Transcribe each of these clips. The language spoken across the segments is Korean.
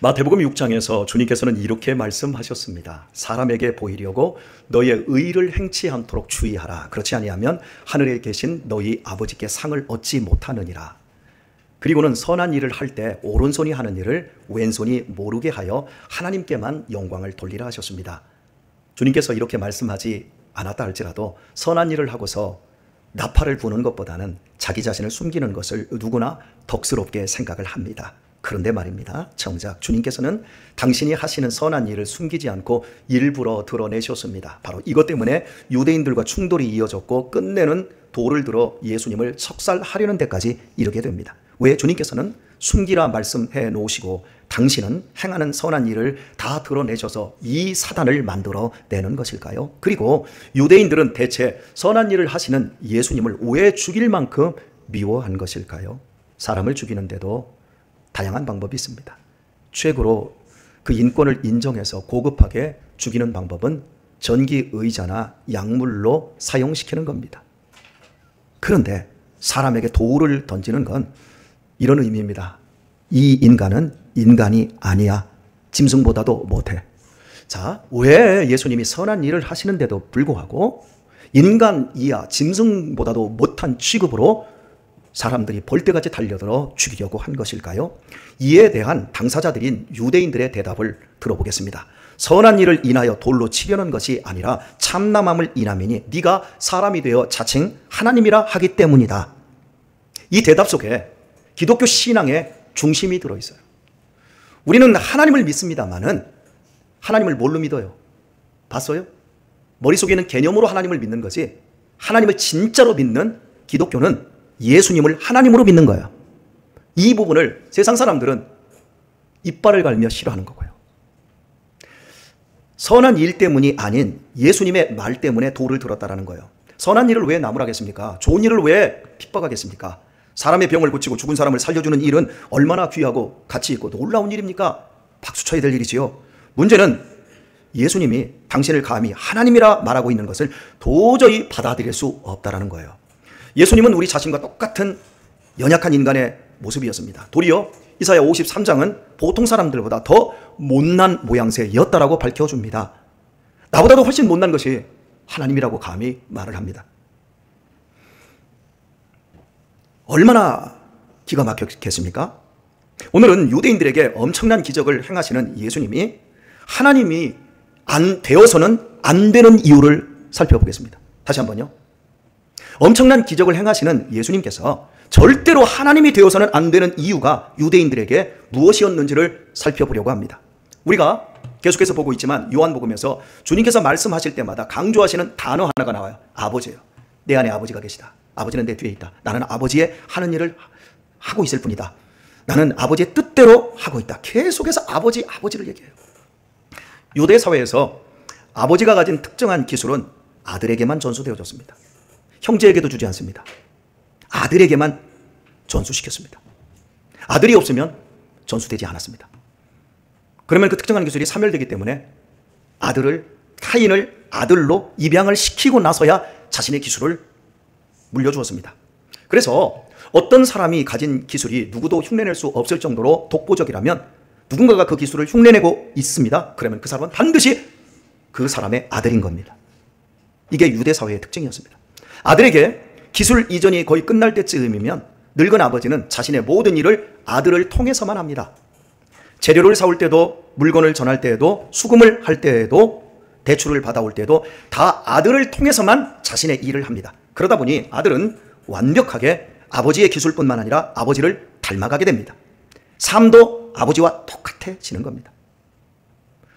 마태복음 6장에서 주님께서는 이렇게 말씀하셨습니다. 사람에게 보이려고 너의 의를 행치 않도록 주의하라. 그렇지 아니하면 하늘에 계신 너희 아버지께 상을 얻지 못하느니라. 그리고는 선한 일을 할 때 오른손이 하는 일을 왼손이 모르게 하여 하나님께만 영광을 돌리라 하셨습니다. 주님께서 이렇게 말씀하지 않았다 할지라도 선한 일을 하고서 나팔을 부는 것보다는 자기 자신을 숨기는 것을 누구나 덕스럽게 생각을 합니다. 그런데 말입니다. 정작 주님께서는 당신이 하시는 선한 일을 숨기지 않고 일부러 드러내셨습니다. 바로 이것 때문에 유대인들과 충돌이 이어졌고 끝내는 돌을 들어 예수님을 척살하려는 데까지 이르게 됩니다. 왜? 주님께서는 숨기라 말씀해 놓으시고 당신은 행하는 선한 일을 다 드러내셔서 이 사단을 만들어 내는 것일까요? 그리고 유대인들은 대체 선한 일을 하시는 예수님을 왜 죽일 만큼 미워한 것일까요? 사람을 죽이는데도 다양한 방법이 있습니다. 최고로 그 인권을 인정해서 고급하게 죽이는 방법은 전기의자나 약물로 사용시키는 겁니다. 그런데 사람에게 돌을 던지는 건 이런 의미입니다. 이 인간은 인간이 아니야. 짐승보다도 못해. 자, 왜 예수님이 선한 일을 하시는데도 불구하고 인간이야 짐승보다도 못한 취급으로 사람들이 벌떼같이 달려들어 죽이려고 한 것일까요? 이에 대한 당사자들인 유대인들의 대답을 들어보겠습니다. 선한 일을 인하여 돌로 치려는 것이 아니라 참남함을 인함이니 네가 사람이 되어 자칭 하나님이라 하기 때문이다. 이 대답 속에 기독교 신앙의 중심이 들어있어요. 우리는 하나님을 믿습니다만은 하나님을 뭘로 믿어요? 봤어요? 머릿속에는 개념으로 하나님을 믿는 거지 하나님을 진짜로 믿는 기독교는 예수님을 하나님으로 믿는 거예요. 이 부분을 세상 사람들은 이빨을 갈며 싫어하는 거고요. 선한 일 때문이 아닌 예수님의 말 때문에 돌을 들었다라는 거예요. 선한 일을 왜 나무라겠습니까? 좋은 일을 왜 핍박하겠습니까? 사람의 병을 고치고 죽은 사람을 살려주는 일은 얼마나 귀하고 가치 있고 놀라운 일입니까? 박수 쳐야 될 일이지요. 문제는 예수님이 당신을 감히 하나님이라 말하고 있는 것을 도저히 받아들일 수 없다라는 거예요. 예수님은 우리 자신과 똑같은 연약한 인간의 모습이었습니다. 도리어 이사야 53장은 보통 사람들보다 더 못난 모양새였다라고 밝혀줍니다. 나보다도 훨씬 못난 것이 하나님이라고 감히 말을 합니다. 얼마나 기가 막혔겠습니까? 오늘은 유대인들에게 엄청난 기적을 행하시는 예수님이 하나님이 되어서는 안 되는 이유를 살펴보겠습니다. 다시 한번요. 엄청난 기적을 행하시는 예수님께서 절대로 하나님이 되어서는 안 되는 이유가 유대인들에게 무엇이었는지를 살펴보려고 합니다. 우리가 계속해서 보고 있지만 요한복음에서 주님께서 말씀하실 때마다 강조하시는 단어 하나가 나와요. 아버지예요. 내 안에 아버지가 계시다. 아버지는 내 뒤에 있다. 나는 아버지의 하는 일을 하고 있을 뿐이다. 나는 아버지의 뜻대로 하고 있다. 계속해서 아버지를 얘기해요. 유대 사회에서 아버지가 가진 특정한 기술은 아들에게만 전수되어졌습니다. 형제에게도 주지 않습니다. 아들에게만 전수시켰습니다. 아들이 없으면 전수되지 않았습니다. 그러면 그 특정한 기술이 사멸되기 때문에 카인을 아들로 입양을 시키고 나서야 자신의 기술을 물려주었습니다. 그래서 어떤 사람이 가진 기술이 누구도 흉내낼 수 없을 정도로 독보적이라면 누군가가 그 기술을 흉내내고 있습니다. 그러면 그 사람은 반드시 그 사람의 아들인 겁니다. 이게 유대 사회의 특징이었습니다. 아들에게 기술 이전이 거의 끝날 때쯤이면 늙은 아버지는 자신의 모든 일을 아들을 통해서만 합니다. 재료를 사올 때도, 물건을 전할 때에도, 수금을 할 때에도, 대출을 받아올 때도 다 아들을 통해서만 자신의 일을 합니다. 그러다 보니 아들은 완벽하게 아버지의 기술뿐만 아니라 아버지를 닮아가게 됩니다. 삶도 아버지와 똑같아지는 겁니다.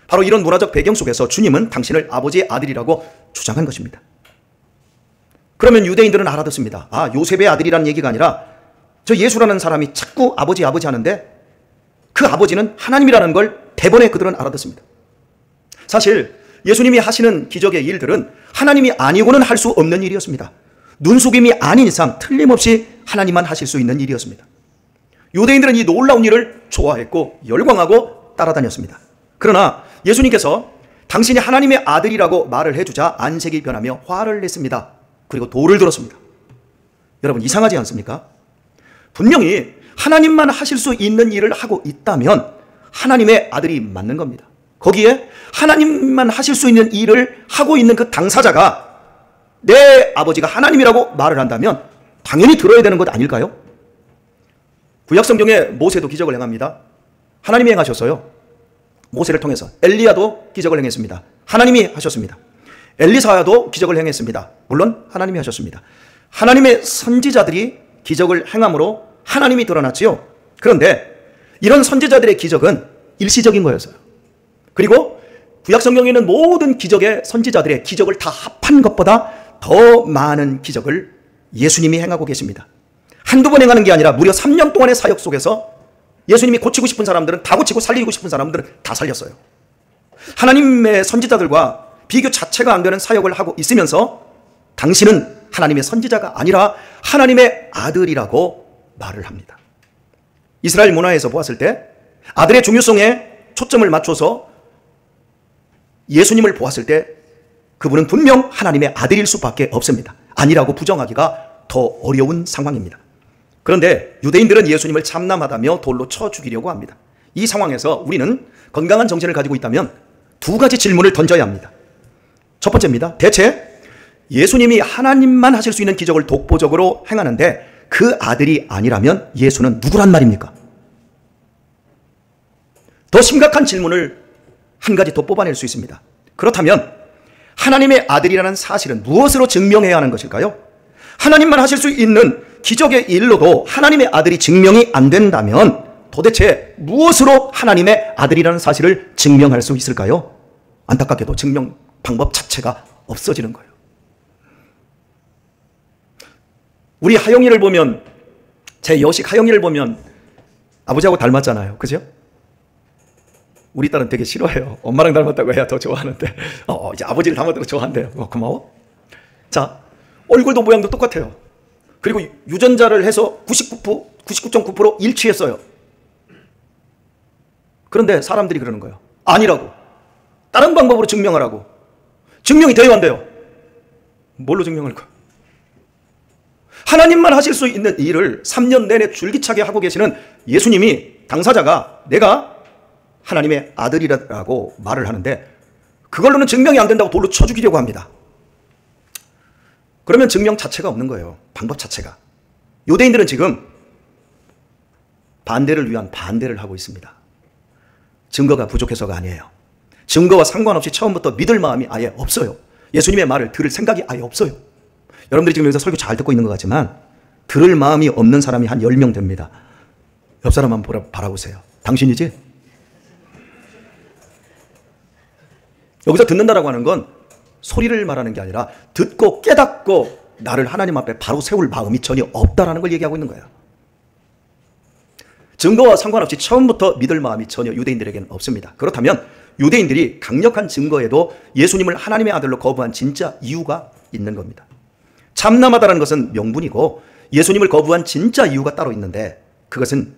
바로 이런 문화적 배경 속에서 주님은 당신을 아버지의 아들이라고 주장한 것입니다. 그러면 유대인들은 알아듣습니다. 요셉의 아들이라는 얘기가 아니라 저 예수라는 사람이 자꾸 아버지 하는데 그 아버지는 하나님이라는 걸 대번에 그들은 알아듣습니다. 사실 예수님이 하시는 기적의 일들은 하나님이 아니고는 할 수 없는 일이었습니다. 눈속임이 아닌 이상 틀림없이 하나님만 하실 수 있는 일이었습니다. 유대인들은 이 놀라운 일을 좋아했고 열광하고 따라다녔습니다. 그러나 예수님께서 당신이 하나님의 아들이라고 말을 해주자 안색이 변하며 화를 냈습니다. 그리고 돌을 들었습니다. 여러분 이상하지 않습니까? 분명히 하나님만 하실 수 있는 일을 하고 있다면 하나님의 아들이 맞는 겁니다. 거기에 하나님만 하실 수 있는 일을 하고 있는 그 당사자가 내 아버지가 하나님이라고 말을 한다면 당연히 들어야 되는 것 아닐까요? 구약성경에 모세도 기적을 행합니다. 하나님이 행하셨어요. 모세를 통해서. 엘리야도 기적을 행했습니다. 하나님이 하셨습니다. 엘리사야도 기적을 행했습니다. 물론 하나님이 하셨습니다. 하나님의 선지자들이 기적을 행함으로 하나님이 드러났지요. 그런데 이런 선지자들의 기적은 일시적인 거였어요. 그리고 구약성경에 있는 모든 기적의 선지자들의 기적을 다 합한 것보다 더 많은 기적을 예수님이 행하고 계십니다. 한두 번 행하는 게 아니라 무려 3년 동안의 사역 속에서 예수님이 고치고 싶은 사람들은 다 고치고 살리고 싶은 사람들은 다 살렸어요. 하나님의 선지자들과 비교 자체가 안 되는 사역을 하고 있으면서 당신은 하나님의 선지자가 아니라 하나님의 아들이라고 말을 합니다. 이스라엘 문화에서 보았을 때 아들의 중요성에 초점을 맞춰서 예수님을 보았을 때 그분은 분명 하나님의 아들일 수밖에 없습니다. 아니라고 부정하기가 더 어려운 상황입니다. 그런데 유대인들은 예수님을 참남하다며 돌로 쳐 죽이려고 합니다. 이 상황에서 우리는 건강한 정신을 가지고 있다면 두 가지 질문을 던져야 합니다. 첫 번째입니다. 대체 예수님이 하나님만 하실 수 있는 기적을 독보적으로 행하는데 그 아들이 아니라면 예수는 누구란 말입니까? 더 심각한 질문을 한 가지 더 뽑아낼 수 있습니다. 그렇다면 하나님의 아들이라는 사실은 무엇으로 증명해야 하는 것일까요? 하나님만 하실 수 있는 기적의 일로도 하나님의 아들이 증명이 안 된다면 도대체 무엇으로 하나님의 아들이라는 사실을 증명할 수 있을까요? 안타깝게도 증명 방법 자체가 없어지는 거예요. 우리 하영이를 보면, 제 여식 하영이를 보면 아버지하고 닮았잖아요. 그죠? 우리 딸은 되게 싫어해요. 엄마랑 닮았다고 해야 더 좋아하는데 이제 아버지를 닮았다고 좋아한대요. 고마워. 자, 얼굴도 모양도 똑같아요. 그리고 유전자를 해서 99.9% 일치했어요. 그런데 사람들이 그러는 거예요. 아니라고. 다른 방법으로 증명하라고. 증명이 돼요, 안 돼요? 뭘로 증명할까? 하나님만 하실 수 있는 일을 3년 내내 줄기차게 하고 계시는 예수님이, 당사자가 내가 하나님의 아들이라고 말을 하는데 그걸로는 증명이 안 된다고 돌로 쳐 죽이려고 합니다. 그러면 증명 자체가 없는 거예요. 방법 자체가. 유대인들은 지금 반대를 위한 반대를 하고 있습니다. 증거가 부족해서가 아니에요. 증거와 상관없이 처음부터 믿을 마음이 아예 없어요. 예수님의 말을 들을 생각이 아예 없어요. 여러분들이 지금 여기서 설교 잘 듣고 있는 것 같지만 들을 마음이 없는 사람이 한 10명 됩니다. 옆 사람 한번 바라보세요. 당신이지? 여기서 듣는다라고 하는 건 소리를 말하는 게 아니라 듣고 깨닫고 나를 하나님 앞에 바로 세울 마음이 전혀 없다라는 걸 얘기하고 있는 거예요. 증거와 상관없이 처음부터 믿을 마음이 전혀 유대인들에게는 없습니다. 그렇다면 유대인들이 강력한 증거에도 예수님을 하나님의 아들로 거부한 진짜 이유가 있는 겁니다. 참남하다라는 것은 명분이고 예수님을 거부한 진짜 이유가 따로 있는데 그것은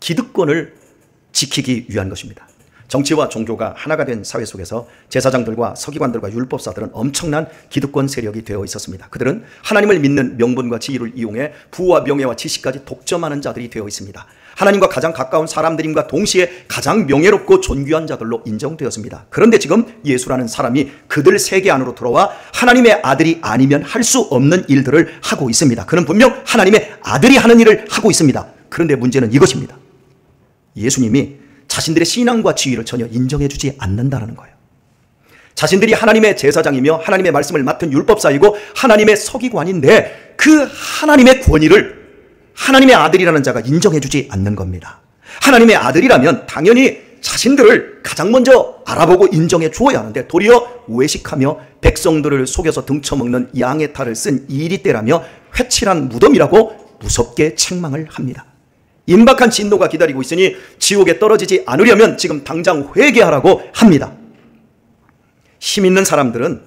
기득권을 지키기 위한 것입니다. 정치와 종교가 하나가 된 사회 속에서 제사장들과 서기관들과 율법사들은 엄청난 기득권 세력이 되어 있었습니다. 그들은 하나님을 믿는 명분과 지위를 이용해 부와 명예와 지식까지 독점하는 자들이 되어 있습니다. 하나님과 가장 가까운 사람들임과 동시에 가장 명예롭고 존귀한 자들로 인정되었습니다. 그런데 지금 예수라는 사람이 그들 세계 안으로 들어와 하나님의 아들이 아니면 할 수 없는 일들을 하고 있습니다. 그는 분명 하나님의 아들이 하는 일을 하고 있습니다. 그런데 문제는 이것입니다. 예수님이 자신들의 신앙과 지위를 전혀 인정해주지 않는다는 거예요. 자신들이 하나님의 제사장이며 하나님의 말씀을 맡은 율법사이고 하나님의 서기관인데 그 하나님의 권위를 하나님의 아들이라는 자가 인정해주지 않는 겁니다. 하나님의 아들이라면 당연히 자신들을 가장 먼저 알아보고 인정해 주어야 하는데 도리어 외식하며 백성들을 속여서 등쳐먹는 양의 탈을 쓴 이리 때라며 회칠한 무덤이라고 무섭게 책망을 합니다. 임박한 진노가 기다리고 있으니 지옥에 떨어지지 않으려면 지금 당장 회개하라고 합니다. 힘 있는 사람들은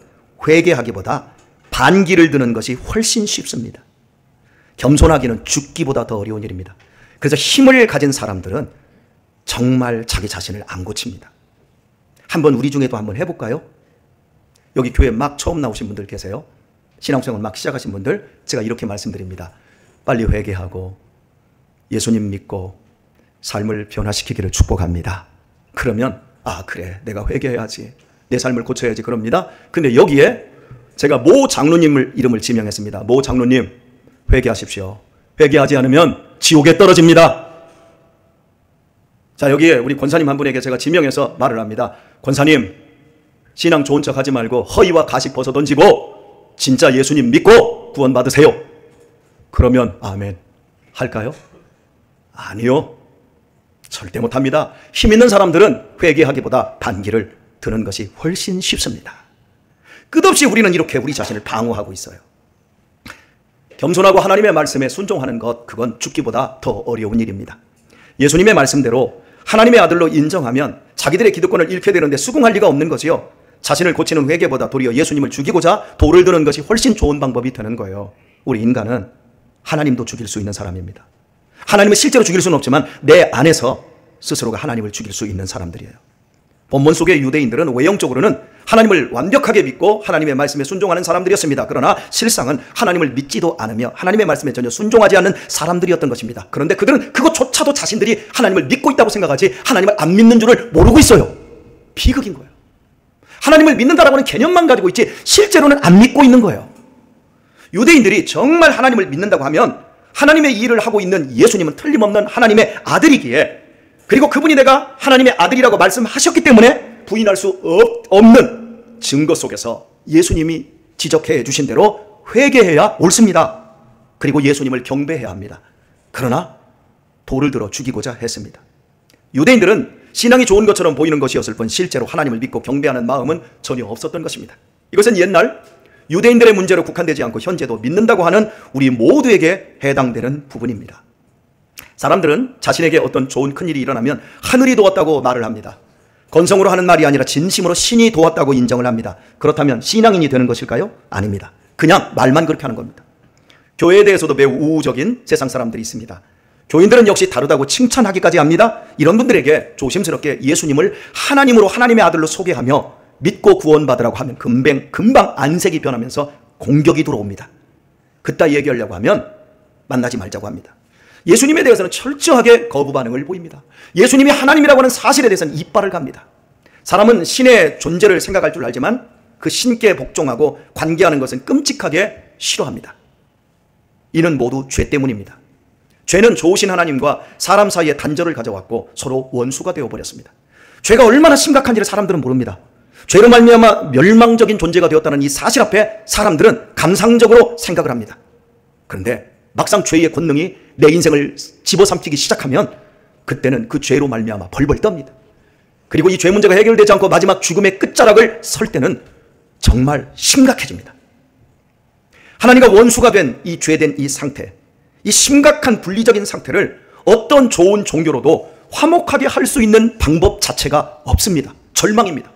회개하기보다 반기를 드는 것이 훨씬 쉽습니다. 겸손하기는 죽기보다 더 어려운 일입니다. 그래서 힘을 가진 사람들은 정말 자기 자신을 안 고칩니다. 한번 우리 중에도 한번 해볼까요? 여기 교회 막 처음 나오신 분들 계세요. 신앙생활 막 시작하신 분들, 제가 이렇게 말씀드립니다. 빨리 회개하고 예수님 믿고 삶을 변화시키기를 축복합니다. 그러면 그래, 내가 회개해야지, 내 삶을 고쳐야지 그럽니다. 근데 여기에 제가 모 장로님을 이름을 지명했습니다. 모 장로님, 회개하십시오. 회개하지 않으면 지옥에 떨어집니다. 자, 여기에 우리 권사님 한 분에게 제가 지명해서 말을 합니다. 권사님, 신앙 좋은 척 하지 말고 허위와 가식 벗어 던지고 진짜 예수님 믿고 구원 받으세요. 그러면 아멘 할까요? 아니요, 절대 못합니다. 힘 있는 사람들은 회개하기보다 반기를 드는 것이 훨씬 쉽습니다. 끝없이 우리는 이렇게 우리 자신을 방어하고 있어요. 겸손하고 하나님의 말씀에 순종하는 것, 그건 죽기보다 더 어려운 일입니다. 예수님의 말씀대로 하나님의 아들로 인정하면 자기들의 기득권을 잃게 되는데 수긍할 리가 없는 거지요. 자신을 고치는 회개보다 도리어 예수님을 죽이고자 돌을 드는 것이 훨씬 좋은 방법이 되는 거예요. 우리 인간은 하나님도 죽일 수 있는 사람입니다. 하나님을 실제로 죽일 수는 없지만 내 안에서 스스로가 하나님을 죽일 수 있는 사람들이에요. 본문 속의 유대인들은 외형적으로는 하나님을 완벽하게 믿고 하나님의 말씀에 순종하는 사람들이었습니다. 그러나 실상은 하나님을 믿지도 않으며 하나님의 말씀에 전혀 순종하지 않는 사람들이었던 것입니다. 그런데 그들은 그것조차도 자신들이 하나님을 믿고 있다고 생각하지 하나님을 안 믿는 줄을 모르고 있어요. 비극인 거예요. 하나님을 믿는다라고 하는 개념만 가지고 있지 실제로는 안 믿고 있는 거예요. 유대인들이 정말 하나님을 믿는다고 하면 하나님의 일을 하고 있는 예수님은 틀림없는 하나님의 아들이기에, 그리고 그분이 내가 하나님의 아들이라고 말씀하셨기 때문에 부인할 수 없는 증거 속에서 예수님이 지적해 주신 대로 회개해야 옳습니다. 그리고 예수님을 경배해야 합니다. 그러나 돌을 들어 죽이고자 했습니다. 유대인들은 신앙이 좋은 것처럼 보이는 것이었을 뿐 실제로 하나님을 믿고 경배하는 마음은 전혀 없었던 것입니다. 이것은 옛날 유대인들의 문제로 국한되지 않고 현재도 믿는다고 하는 우리 모두에게 해당되는 부분입니다. 사람들은 자신에게 어떤 좋은 큰일이 일어나면 하늘이 도왔다고 말을 합니다. 건성으로 하는 말이 아니라 진심으로 신이 도왔다고 인정을 합니다. 그렇다면 신앙인이 되는 것일까요? 아닙니다. 그냥 말만 그렇게 하는 겁니다. 교회에 대해서도 매우 우호적인 세상 사람들이 있습니다. 교인들은 역시 다르다고 칭찬하기까지 합니다. 이런 분들에게 조심스럽게 예수님을 하나님으로, 하나님의 아들로 소개하며 믿고 구원받으라고 하면 금방 안색이 변하면서 공격이 들어옵니다. 그따위 얘기하려고 하면 만나지 말자고 합니다. 예수님에 대해서는 철저하게 거부 반응을 보입니다. 예수님이 하나님이라고 하는 사실에 대해서는 이빨을 갑니다. 사람은 신의 존재를 생각할 줄 알지만 그 신께 복종하고 관계하는 것은 끔찍하게 싫어합니다. 이는 모두 죄 때문입니다. 죄는 좋으신 하나님과 사람 사이에 단절을 가져왔고 서로 원수가 되어버렸습니다. 죄가 얼마나 심각한지를 사람들은 모릅니다. 죄로 말미암아 멸망적인 존재가 되었다는 이 사실 앞에 사람들은 감상적으로 생각을 합니다. 그런데 막상 죄의 권능이 내 인생을 집어삼키기 시작하면 그때는 그 죄로 말미암아 벌벌 떱니다. 그리고 이 죄 문제가 해결되지 않고 마지막 죽음의 끝자락을 설 때는 정말 심각해집니다. 하나님과 원수가 된 이 죄된 이 상태, 이 심각한 분리적인 상태를 어떤 좋은 종교로도 화목하게 할 수 있는 방법 자체가 없습니다. 절망입니다.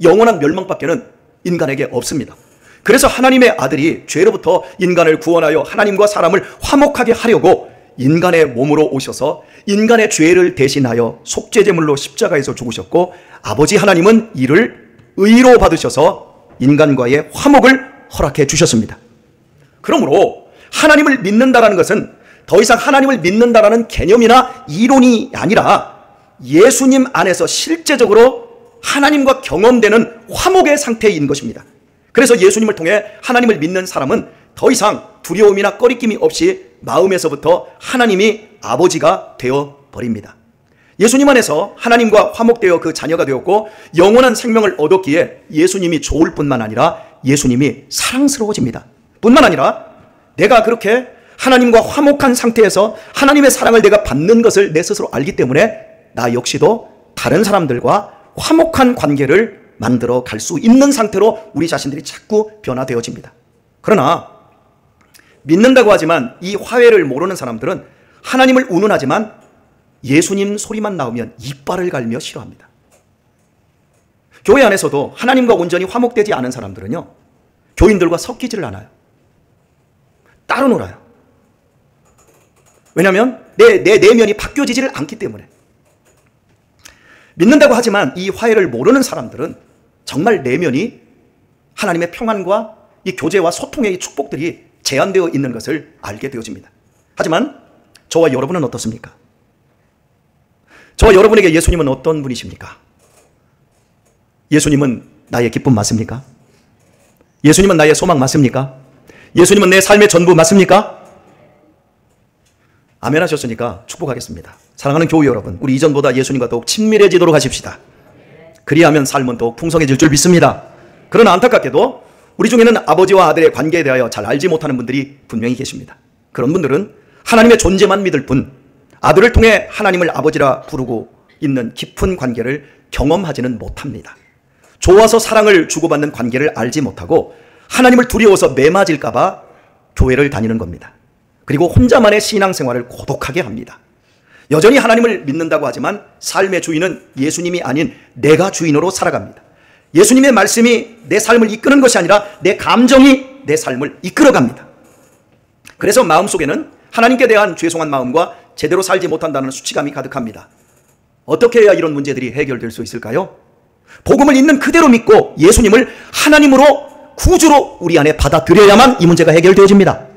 영원한 멸망밖에는 인간에게 없습니다. 그래서 하나님의 아들이 죄로부터 인간을 구원하여 하나님과 사람을 화목하게 하려고 인간의 몸으로 오셔서 인간의 죄를 대신하여 속죄제물로 십자가에서 죽으셨고, 아버지 하나님은 이를 의로 받으셔서 인간과의 화목을 허락해 주셨습니다. 그러므로 하나님을 믿는다는 것은 더 이상 하나님을 믿는다라는 개념이나 이론이 아니라 예수님 안에서 실제적으로 하나님과 경험되는 화목의 상태인 것입니다. 그래서 예수님을 통해 하나님을 믿는 사람은 더 이상 두려움이나 꺼리낌이 없이 마음에서부터 하나님이 아버지가 되어버립니다. 예수님 안에서 하나님과 화목되어 그 자녀가 되었고 영원한 생명을 얻었기에 예수님이 좋을 뿐만 아니라 예수님이 사랑스러워집니다. 뿐만 아니라 내가 그렇게 하나님과 화목한 상태에서 하나님의 사랑을 내가 받는 것을 내 스스로 알기 때문에 나 역시도 다른 사람들과 화목한 관계를 만들어 갈 수 있는 상태로 우리 자신들이 자꾸 변화되어집니다. 그러나 믿는다고 하지만 이 화해를 모르는 사람들은 하나님을 운운하지만 예수님 소리만 나오면 이빨을 갈며 싫어합니다. 교회 안에서도 하나님과 온전히 화목되지 않은 사람들은요, 교인들과 섞이지를 않아요. 따로 놀아요. 왜냐하면 내 내면이 바뀌어지지를 않기 때문에. 믿는다고 하지만 이 화해를 모르는 사람들은 정말 내면이 하나님의 평안과 이 교제와 소통의 축복들이 제한되어 있는 것을 알게 되어집니다. 하지만 저와 여러분은 어떻습니까? 저와 여러분에게 예수님은 어떤 분이십니까? 예수님은 나의 기쁨 맞습니까? 예수님은 나의 소망 맞습니까? 예수님은 내 삶의 전부 맞습니까? 아멘 하셨으니까 축복하겠습니다. 사랑하는 교회 여러분, 우리 이전보다 예수님과 더욱 친밀해지도록 하십시다. 그리하면 삶은 더욱 풍성해질 줄 믿습니다. 그러나 안타깝게도 우리 중에는 아버지와 아들의 관계에 대하여 잘 알지 못하는 분들이 분명히 계십니다. 그런 분들은 하나님의 존재만 믿을 뿐 아들을 통해 하나님을 아버지라 부르고 있는 깊은 관계를 경험하지는 못합니다. 좋아서 사랑을 주고받는 관계를 알지 못하고 하나님을 두려워서 매맞을까 봐 교회를 다니는 겁니다. 그리고 혼자만의 신앙생활을 고독하게 합니다. 여전히 하나님을 믿는다고 하지만 삶의 주인은 예수님이 아닌 내가 주인으로 살아갑니다. 예수님의 말씀이 내 삶을 이끄는 것이 아니라 내 감정이 내 삶을 이끌어갑니다. 그래서 마음속에는 하나님께 대한 죄송한 마음과 제대로 살지 못한다는 수치감이 가득합니다. 어떻게 해야 이런 문제들이 해결될 수 있을까요? 복음을 있는 그대로 믿고 예수님을 하나님으로 구주로 우리 안에 받아들여야만 이 문제가 해결되어집니다.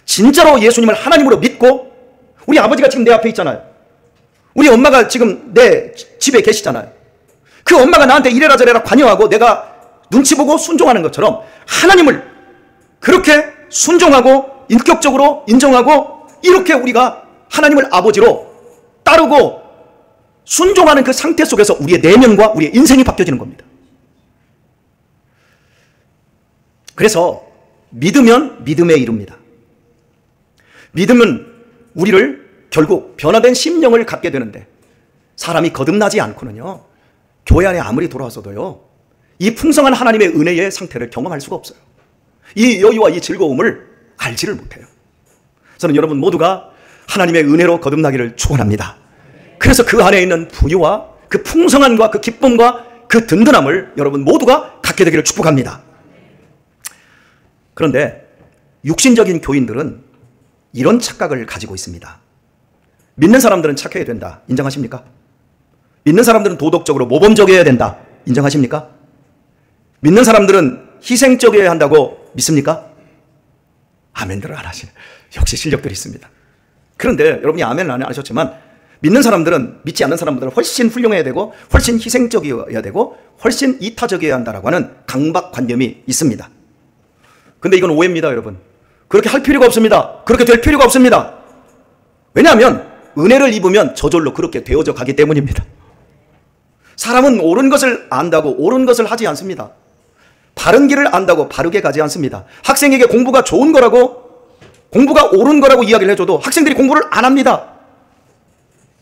진짜로 예수님을 하나님으로 믿고, 우리 아버지가 지금 내 앞에 있잖아요. 우리 엄마가 지금 내 집에 계시잖아요. 그 엄마가 나한테 이래라 저래라 관여하고 내가 눈치 보고 순종하는 것처럼 하나님을 그렇게 순종하고 인격적으로 인정하고 이렇게 우리가 하나님을 아버지로 따르고 순종하는 그 상태 속에서 우리의 내면과 우리의 인생이 바뀌어지는 겁니다. 그래서 믿으면 믿음에 이릅니다. 믿음은 우리를 결국 변화된 심령을 갖게 되는데, 사람이 거듭나지 않고는요, 교회 안에 아무리 돌아왔어도요, 이 풍성한 하나님의 은혜의 상태를 경험할 수가 없어요. 이 여유와 이 즐거움을 알지를 못해요. 저는 여러분 모두가 하나님의 은혜로 거듭나기를 축원합니다. 그래서 그 안에 있는 부유와 그 풍성함과 그 기쁨과 그 든든함을 여러분 모두가 갖게 되기를 축복합니다. 그런데 육신적인 교인들은 이런 착각을 가지고 있습니다. 믿는 사람들은 착해야 된다. 인정하십니까? 믿는 사람들은 도덕적으로 모범적이어야 된다. 인정하십니까? 믿는 사람들은 희생적이어야 한다고 믿습니까? 아멘들을 안 하시네. 역시 실력들이 있습니다. 그런데 여러분이 아멘을 안 하셨지만 믿는 사람들은 믿지 않는 사람보다 훨씬 훌륭해야 되고 훨씬 희생적이어야 되고 훨씬 이타적이어야 한다라고 하는 강박관념이 있습니다. 근데 이건 오해입니다, 여러분. 그렇게 할 필요가 없습니다. 그렇게 될 필요가 없습니다. 왜냐하면 은혜를 입으면 저절로 그렇게 되어져 가기 때문입니다. 사람은 옳은 것을 안다고 옳은 것을 하지 않습니다. 바른 길을 안다고 바르게 가지 않습니다. 학생에게 공부가 좋은 거라고, 공부가 옳은 거라고 이야기를 해줘도 학생들이 공부를 안 합니다.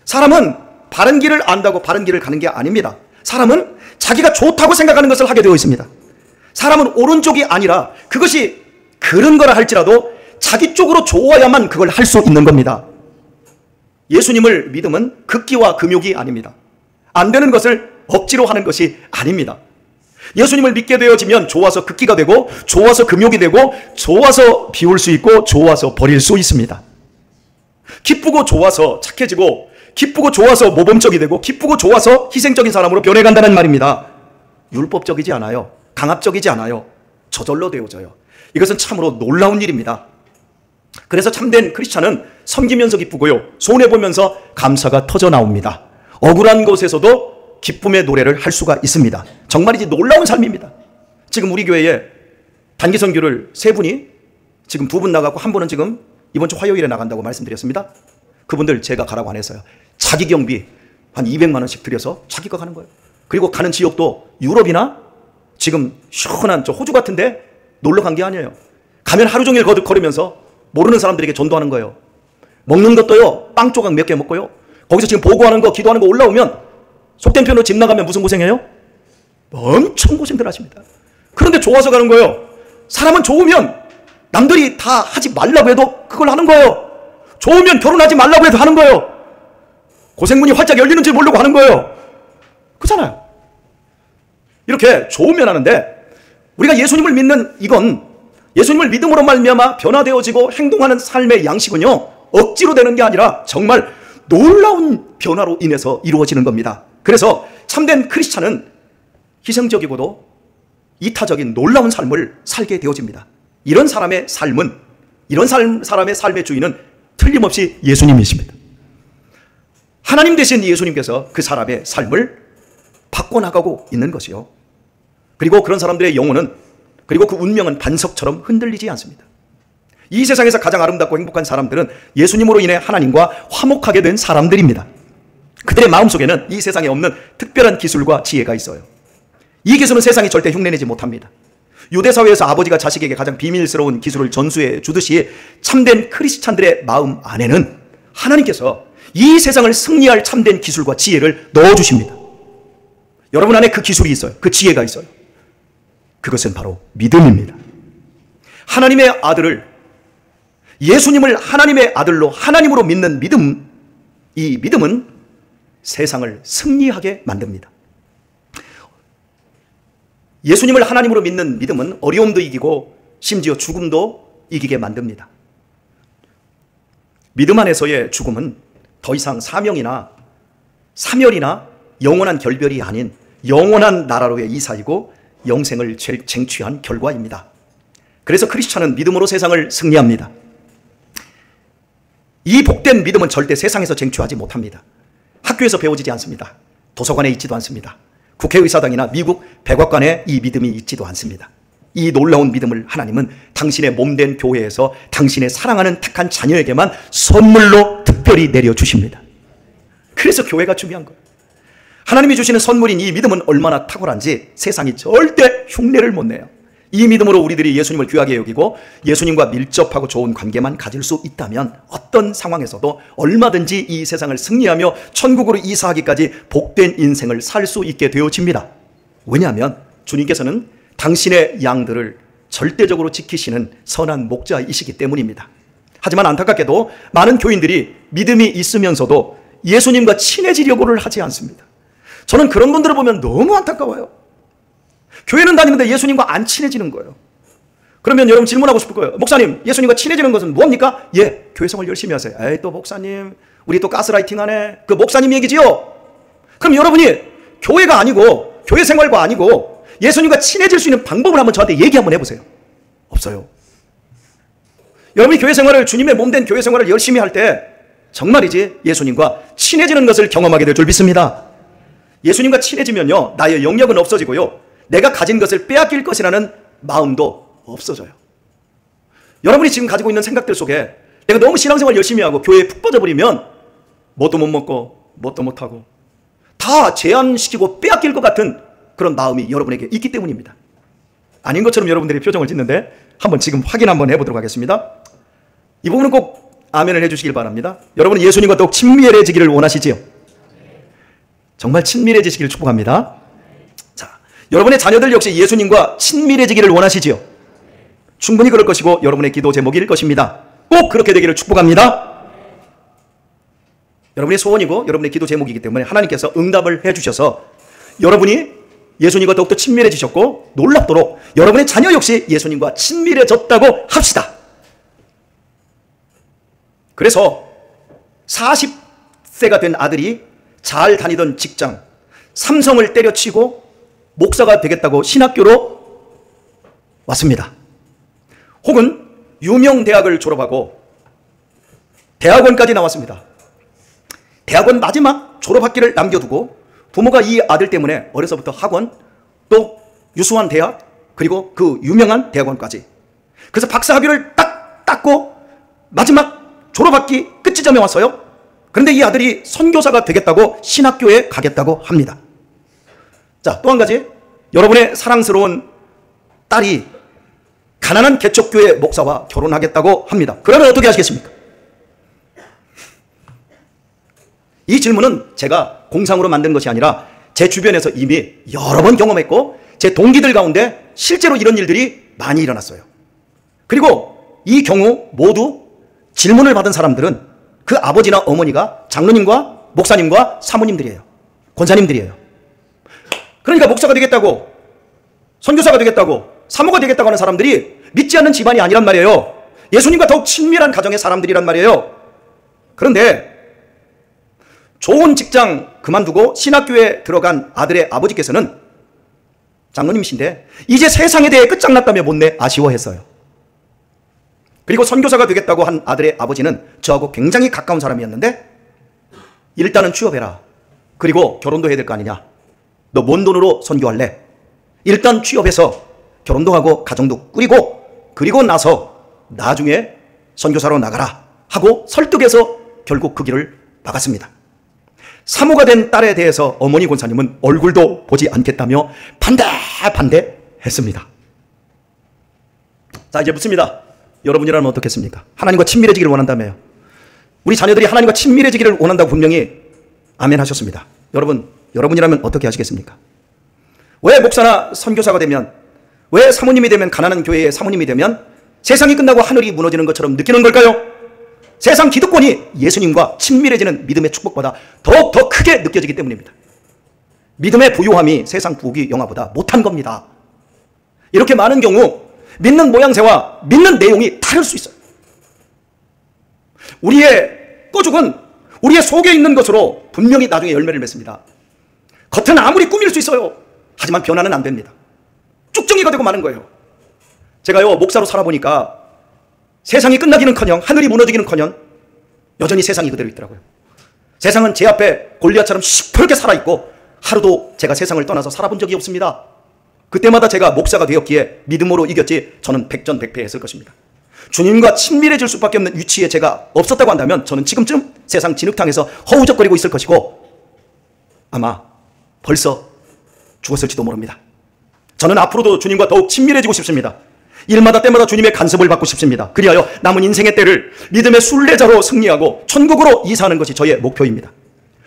사람은 바른 길을 안다고 바른 길을 가는 게 아닙니다. 사람은 자기가 좋다고 생각하는 것을 하게 되어 있습니다. 사람은 오른쪽이 아니라 그것이 그런 거라 할지라도 자기 쪽으로 좋아야만 그걸 할 수 있는 겁니다. 예수님을 믿음은 극기와 금욕이 아닙니다. 안 되는 것을 억지로 하는 것이 아닙니다. 예수님을 믿게 되어지면 좋아서 극기가 되고 좋아서 금욕이 되고 좋아서 비울 수 있고 좋아서 버릴 수 있습니다. 기쁘고 좋아서 착해지고 기쁘고 좋아서 모범적이 되고 기쁘고 좋아서 희생적인 사람으로 변해간다는 말입니다. 율법적이지 않아요. 강압적이지 않아요. 저절로 되어져요. 이것은 참으로 놀라운 일입니다. 그래서 참된 크리스찬은 섬기면서 기쁘고요, 손해보면서 감사가 터져 나옵니다. 억울한 곳에서도 기쁨의 노래를 할 수가 있습니다. 정말이지 놀라운 삶입니다. 지금 우리 교회에 단기 선교를 3분이 지금 2분 나가고 1분은 지금 이번 주 화요일에 나간다고 말씀드렸습니다. 그분들 제가 가라고 안 했어요. 자기 경비 한 200만 원씩 들여서 자기가 가는 거예요. 그리고 가는 지역도 유럽이나 지금 시원한 저 호주 같은데 놀러 간 게 아니에요. 가면 하루 종일 걸으면서 모르는 사람들에게 전도하는 거예요. 먹는 것도요, 빵 조각 몇 개 먹고요, 거기서 지금 보고하는 거, 기도하는 거 올라오면 속된 표현으로 집 나가면 무슨 고생해요? 엄청 고생들 하십니다. 그런데 좋아서 가는 거예요. 사람은 좋으면 남들이 다 하지 말라고 해도 그걸 하는 거예요. 좋으면 결혼하지 말라고 해도 하는 거예요. 고생문이 활짝 열리는 줄 모르고 하는 거예요. 그렇잖아요. 이렇게 좋으면 하는데, 우리가 예수님을 믿는 이건, 예수님을 믿음으로 말미암아 변화되어지고 행동하는 삶의 양식은요, 억지로 되는 게 아니라 정말 놀라운 변화로 인해서 이루어지는 겁니다. 그래서 참된 크리스찬은 희생적이고도 이타적인 놀라운 삶을 살게 되어집니다. 이런 사람의 삶은, 이런 사람의 삶의 주인은 틀림없이 예수님이십니다. 하나님 대신 예수님께서 그 사람의 삶을 바꿔나가고 있는 것이요. 그리고 그런 사람들의 영혼은, 그리고 그 운명은 반석처럼 흔들리지 않습니다. 이 세상에서 가장 아름답고 행복한 사람들은 예수님으로 인해 하나님과 화목하게 된 사람들입니다. 그들의 마음속에는 이 세상에 없는 특별한 기술과 지혜가 있어요. 이 기술은 세상이 절대 흉내내지 못합니다. 유대사회에서 아버지가 자식에게 가장 비밀스러운 기술을 전수해 주듯이 참된 크리스찬들의 마음 안에는 하나님께서 이 세상을 승리할 참된 기술과 지혜를 넣어주십니다. 여러분 안에 그 기술이 있어요. 그 지혜가 있어요. 그것은 바로 믿음입니다. 하나님의 아들을, 예수님을 하나님의 아들로 하나님으로 믿는 믿음, 이 믿음은 세상을 승리하게 만듭니다. 예수님을 하나님으로 믿는 믿음은 어려움도 이기고 심지어 죽음도 이기게 만듭니다. 믿음 안에서의 죽음은 더 이상 사명이나 사멸이나 영원한 결별이 아닌 영원한 나라로의 이사이고 영생을 쟁취한 결과입니다. 그래서 크리스찬은 믿음으로 세상을 승리합니다. 이 복된 믿음은 절대 세상에서 쟁취하지 못합니다. 학교에서 배워지지 않습니다. 도서관에 있지도 않습니다. 국회의사당이나 미국 백악관에 이 믿음이 있지도 않습니다. 이 놀라운 믿음을 하나님은 당신의 몸된 교회에서 당신의 사랑하는 택한 자녀에게만 선물로 특별히 내려주십니다. 그래서 교회가 중요한 거예요. 하나님이 주시는 선물인 이 믿음은 얼마나 탁월한지 세상이 절대 흉내를 못 내요. 이 믿음으로 우리들이 예수님을 귀하게 여기고 예수님과 밀접하고 좋은 관계만 가질 수 있다면 어떤 상황에서도 얼마든지 이 세상을 승리하며 천국으로 이사하기까지 복된 인생을 살 수 있게 되어집니다. 왜냐하면 주님께서는 당신의 양들을 절대적으로 지키시는 선한 목자이시기 때문입니다. 하지만 안타깝게도 많은 교인들이 믿음이 있으면서도 예수님과 친해지려고를 하지 않습니다. 저는 그런 분들을 보면 너무 안타까워요. 교회는 다니는데 예수님과 안 친해지는 거예요. 그러면 여러분 질문하고 싶을 거예요. 목사님, 예수님과 친해지는 것은 뭡니까? 예, 교회 생활 열심히 하세요. 에이, 또 목사님, 우리 또 가스라이팅 하네. 그 목사님 얘기지요? 그럼 여러분이 교회가 아니고, 교회 생활과 아니고 예수님과 친해질 수 있는 방법을 한번 저한테 얘기 한번 해보세요. 없어요. 여러분이 교회 생활을, 주님의 몸된 교회 생활을 열심히 할 때 정말이지 예수님과 친해지는 것을 경험하게 될 줄 믿습니다. 예수님과 친해지면요, 나의 영역은 없어지고요, 내가 가진 것을 빼앗길 것이라는 마음도 없어져요. 여러분이 지금 가지고 있는 생각들 속에 내가 너무 신앙생활 열심히 하고 교회에 푹 빠져버리면 뭣도 못 먹고 뭣도 못하고 다 제한시키고 빼앗길 것 같은 그런 마음이 여러분에게 있기 때문입니다. 아닌 것처럼 여러분들이 표정을 짓는데 한번 지금 확인 한번 해보도록 하겠습니다. 이 부분은 꼭 아멘을 해주시길 바랍니다. 여러분은 예수님과 더욱 친밀해지기를 원하시지요? 정말 친밀해지시기를 축복합니다. 자, 여러분의 자녀들 역시 예수님과 친밀해지기를 원하시지요? 충분히 그럴 것이고 여러분의 기도 제목일 것입니다. 꼭 그렇게 되기를 축복합니다. 여러분의 소원이고 여러분의 기도 제목이기 때문에 하나님께서 응답을 해주셔서 여러분이 예수님과 더욱더 친밀해지셨고 놀랍도록 여러분의 자녀 역시 예수님과 친밀해졌다고 합시다. 그래서 40세가 된 아들이 잘 다니던 직장, 삼성을 때려치고 목사가 되겠다고 신학교로 왔습니다. 혹은 유명 대학을 졸업하고 대학원까지 나왔습니다. 대학원 마지막 졸업학기를 남겨두고 부모가 이 아들 때문에 어려서부터 학원, 또 유수한 대학, 그리고 그 유명한 대학원까지, 그래서 박사학위를 딱 땄고 마지막 졸업학기 끝지점에 왔어요. 그런데 이 아들이 선교사가 되겠다고 신학교에 가겠다고 합니다. 자, 또 한 가지, 여러분의 사랑스러운 딸이 가난한 개척교회 목사와 결혼하겠다고 합니다. 그러면 어떻게 하시겠습니까? 이 질문은 제가 공상으로 만든 것이 아니라 제 주변에서 이미 여러 번 경험했고 제 동기들 가운데 실제로 이런 일들이 많이 일어났어요. 그리고 이 경우 모두 질문을 받은 사람들은 그 아버지나 어머니가 장로님과 목사님과 사모님들이에요. 권사님들이에요. 그러니까 목사가 되겠다고, 선교사가 되겠다고, 사모가 되겠다고 하는 사람들이 믿지 않는 집안이 아니란 말이에요. 예수님과 더욱 친밀한 가정의 사람들이란 말이에요. 그런데 좋은 직장 그만두고 신학교에 들어간 아들의 아버지께서는 장로님이신데 이제 세상에 대해 끝장났다며 못내 아쉬워했어요. 그리고 선교사가 되겠다고 한 아들의 아버지는 저하고 굉장히 가까운 사람이었는데 일단은 취업해라. 그리고 결혼도 해야 될 거 아니냐. 너 뭔 돈으로 선교할래? 일단 취업해서 결혼도 하고 가정도 꾸리고 그리고 나서 나중에 선교사로 나가라 하고 설득해서 결국 그 길을 막았습니다. 사모가 된 딸에 대해서 어머니 권사님은 얼굴도 보지 않겠다며 반대했습니다. 자, 이제 묻습니다. 여러분이라면 어떻겠습니까? 하나님과 친밀해지기를 원한다며요. 우리 자녀들이 하나님과 친밀해지기를 원한다고 분명히 아멘 하셨습니다. 여러분이라면 어떻게 하시겠습니까? 왜 목사나 선교사가 되면, 왜 사모님이 되면, 가난한 교회의 사모님이 되면 세상이 끝나고 하늘이 무너지는 것처럼 느끼는 걸까요? 세상 기득권이 예수님과 친밀해지는 믿음의 축복보다 더욱 크게 느껴지기 때문입니다. 믿음의 부유함이 세상 부귀 영화보다 못한 겁니다. 이렇게 많은 경우 믿는 모양새와 믿는 내용이 다를 수 있어요. 우리의 꺼죽은 우리의 속에 있는 것으로 분명히 나중에 열매를 맺습니다. 겉은 아무리 꾸밀 수 있어요. 하지만 변화는 안 됩니다. 쭉정이가 되고 마는 거예요. 제가요, 목사로 살아보니까 세상이 끝나기는커녕 하늘이 무너지기는커녕 여전히 세상이 그대로 있더라고요. 세상은 제 앞에 골리앗처럼 시퍼렇게 살아있고 하루도 제가 세상을 떠나서 살아본 적이 없습니다. 그때마다 제가 목사가 되었기에 믿음으로 이겼지 저는 백전백패했을 것입니다. 주님과 친밀해질 수밖에 없는 위치에 제가 없었다고 한다면 저는 지금쯤 세상 진흙탕에서 허우적거리고 있을 것이고 아마 벌써 죽었을지도 모릅니다. 저는 앞으로도 주님과 더욱 친밀해지고 싶습니다. 일마다 때마다 주님의 간섭을 받고 싶습니다. 그리하여 남은 인생의 때를 믿음의 순례자로 승리하고 천국으로 이사하는 것이 저의 목표입니다.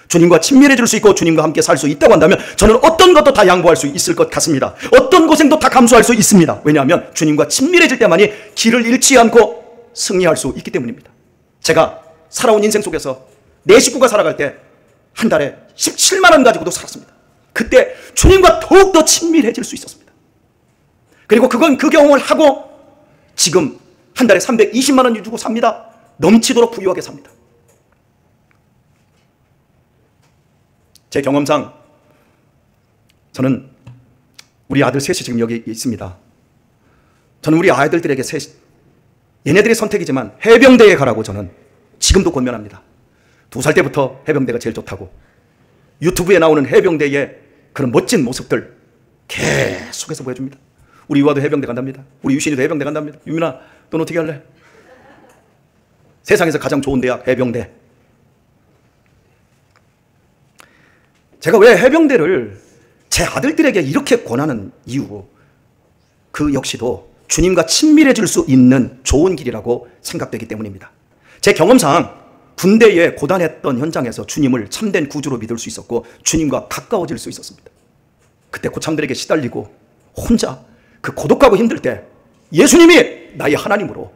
주님과 친밀해질 수 있고 주님과 함께 살 수 있다고 한다면 저는 어떤 것도 다 양보할 수 있을 것 같습니다. 어떤 고생도 다 감수할 수 있습니다. 왜냐하면 주님과 친밀해질 때만이 길을 잃지 않고 승리할 수 있기 때문입니다. 제가 살아온 인생 속에서 내 식구가 살아갈 때 한 달에 17만 원 가지고도 살았습니다. 그때 주님과 더욱더 친밀해질 수 있었습니다. 그리고 그건 그 경험을 하고 지금 한 달에 320만 원 주고 삽니다. 넘치도록 부유하게 삽니다. 제 경험상 저는 우리 아들 셋이 지금 여기 있습니다. 저는 우리 아이들에게 얘네들의 선택이지만 해병대에 가라고 저는 지금도 권면합니다. 2살 때부터 해병대가 제일 좋다고. 유튜브에 나오는 해병대의 그런 멋진 모습들 계속해서 보여줍니다. 우리 유아도 해병대 간답니다. 우리 유신이도 해병대 간답니다. 유민아, 넌 어떻게 할래? 세상에서 가장 좋은 대학 해병대. 제가 왜 해병대를 제 아들들에게 이렇게 권하는 이유, 그 역시도 주님과 친밀해질 수 있는 좋은 길이라고 생각되기 때문입니다. 제 경험상 군대에 고단했던 현장에서 주님을 참된 구주로 믿을 수 있었고 주님과 가까워질 수 있었습니다. 그때 고참들에게 시달리고 혼자 그 고독하고 힘들 때 예수님이 나의 하나님으로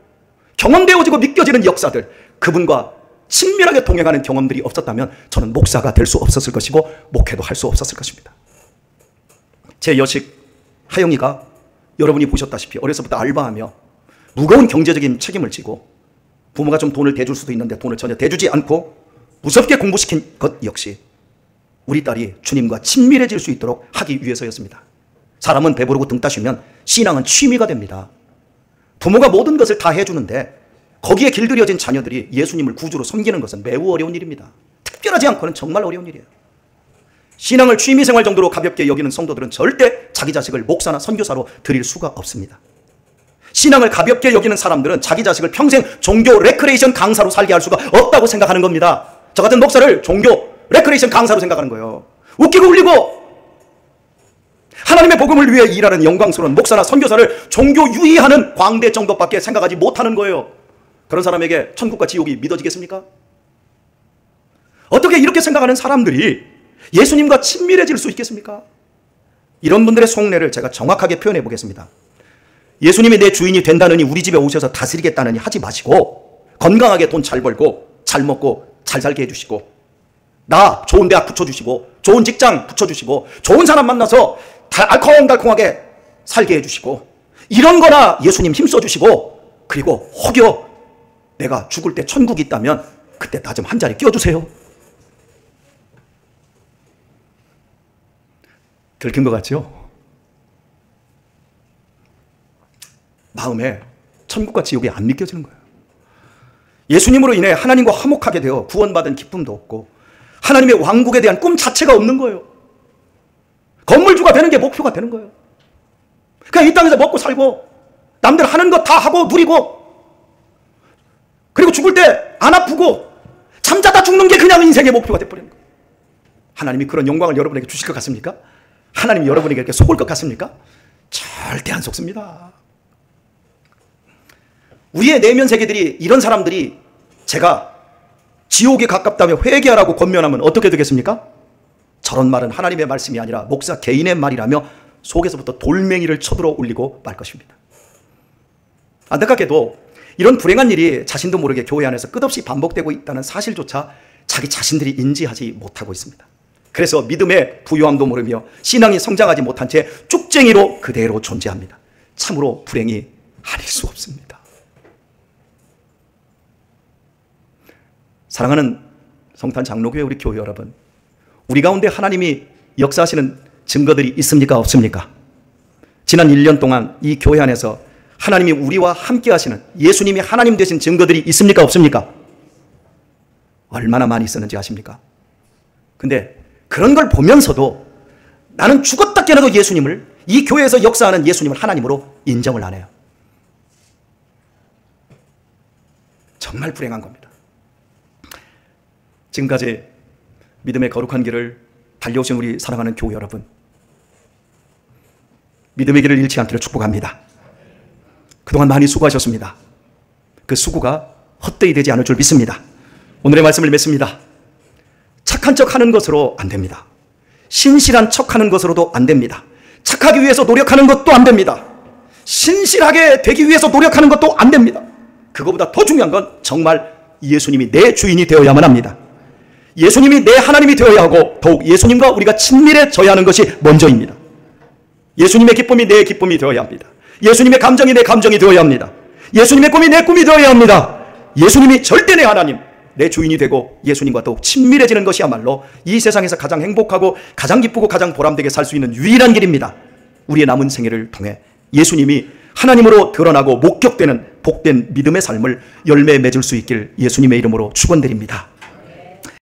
경험되어지고 믿겨지는 역사들, 그분과 친밀하게 동행하는 경험들이 없었다면 저는 목사가 될 수 없었을 것이고 목회도 할 수 없었을 것입니다. 제 여식 하영이가 여러분이 보셨다시피 어려서부터 알바하며 무거운 경제적인 책임을 지고 부모가 좀 돈을 대줄 수도 있는데 돈을 전혀 대주지 않고 무섭게 공부시킨 것 역시 우리 딸이 주님과 친밀해질 수 있도록 하기 위해서였습니다. 사람은 배부르고 등 따시면 신앙은 취미가 됩니다. 부모가 모든 것을 다 해주는데 거기에 길들여진 자녀들이 예수님을 구주로 섬기는 것은 매우 어려운 일입니다. 특별하지 않고는 정말 어려운 일이에요. 신앙을 취미생활 정도로 가볍게 여기는 성도들은 절대 자기 자식을 목사나 선교사로 드릴 수가 없습니다. 신앙을 가볍게 여기는 사람들은 자기 자식을 평생 종교 레크레이션 강사로 살게 할 수가 없다고 생각하는 겁니다. 저 같은 목사를 종교 레크레이션 강사로 생각하는 거예요. 웃기고 울리고 하나님의 복음을 위해 일하는 영광스러운 목사나 선교사를 종교 유희하는 광대 정도밖에 생각하지 못하는 거예요. 그런 사람에게 천국과 지옥이 믿어지겠습니까? 어떻게 이렇게 생각하는 사람들이 예수님과 친밀해질 수 있겠습니까? 이런 분들의 속내를 제가 정확하게 표현해 보겠습니다. 예수님이 내 주인이 된다느니 우리 집에 오셔서 다스리겠다느니 하지 마시고 건강하게 돈 잘 벌고 잘 먹고 잘 살게 해주시고 나 좋은 대학 붙여주시고 좋은 직장 붙여주시고 좋은 사람 만나서 알콩달콩하게 살게 해주시고 이런 거나 예수님 힘써주시고 그리고 혹여 내가 죽을 때 천국이 있다면 그때 나 좀 한 자리 껴주세요. 들킨 것 같죠? 마음에 천국과 지옥이 안 믿겨지는 거예요. 예수님으로 인해 하나님과 화목하게 되어 구원받은 기쁨도 없고 하나님의 왕국에 대한 꿈 자체가 없는 거예요. 건물주가 되는 게 목표가 되는 거예요. 그냥 이 땅에서 먹고 살고 남들 하는 거 다 하고 누리고, 그리고 죽을 때 안 아프고 잠자다 죽는 게 그냥 인생의 목표가 돼버리는 거예요. 하나님이 그런 영광을 여러분에게 주실 것 같습니까? 하나님이 여러분에게 이렇게 속을 것 같습니까? 절대 안 속습니다. 우리의 내면 세계들이, 이런 사람들이 제가 지옥에 가깝다며 회개하라고 권면하면 어떻게 되겠습니까? 저런 말은 하나님의 말씀이 아니라 목사 개인의 말이라며 속에서부터 돌멩이를 쳐들어 올리고 말 것입니다. 안타깝게도 이런 불행한 일이 자신도 모르게 교회 안에서 끝없이 반복되고 있다는 사실조차 자기 자신들이 인지하지 못하고 있습니다. 그래서 믿음의 부요함도 모르며 신앙이 성장하지 못한 채 쭉쟁이로 그대로 존재합니다. 참으로 불행이 아닐 수 없습니다. 사랑하는 성탄 장로교회 우리 교회 여러분, 우리 가운데 하나님이 역사하시는 증거들이 있습니까? 없습니까? 지난 1년 동안 이 교회 안에서 하나님이 우리와 함께 하시는, 예수님이 하나님 되신 증거들이 있습니까? 없습니까? 얼마나 많이 있었는지 아십니까? 근데 그런 걸 보면서도 나는 죽었다 깨어나도 예수님을, 이 교회에서 역사하는 예수님을 하나님으로 인정을 안 해요. 정말 불행한 겁니다. 지금까지 믿음의 거룩한 길을 달려오신 우리 사랑하는 교회 여러분, 믿음의 길을 잃지 않기를 축복합니다. 그동안 많이 수고하셨습니다. 그 수고가 헛되이 되지 않을 줄 믿습니다. 오늘의 말씀을 맺습니다. 착한 척 하는 것으로 안 됩니다. 신실한 척 하는 것으로도 안 됩니다. 착하기 위해서 노력하는 것도 안 됩니다. 신실하게 되기 위해서 노력하는 것도 안 됩니다. 그거보다 더 중요한 건 정말 예수님이 내 주인이 되어야만 합니다. 예수님이 내 하나님이 되어야 하고, 더욱 예수님과 우리가 친밀해져야 하는 것이 먼저입니다. 예수님의 기쁨이 내 기쁨이 되어야 합니다. 예수님의 감정이 내 감정이 되어야 합니다. 예수님의 꿈이 내 꿈이 되어야 합니다. 예수님이 절대 내 하나님, 내 주인이 되고 예수님과 더욱 친밀해지는 것이야말로 이 세상에서 가장 행복하고 가장 기쁘고 가장 보람되게 살 수 있는 유일한 길입니다. 우리의 남은 생애를 통해 예수님이 하나님으로 드러나고 목격되는 복된 믿음의 삶을 열매 맺을 수 있길 예수님의 이름으로 축원드립니다.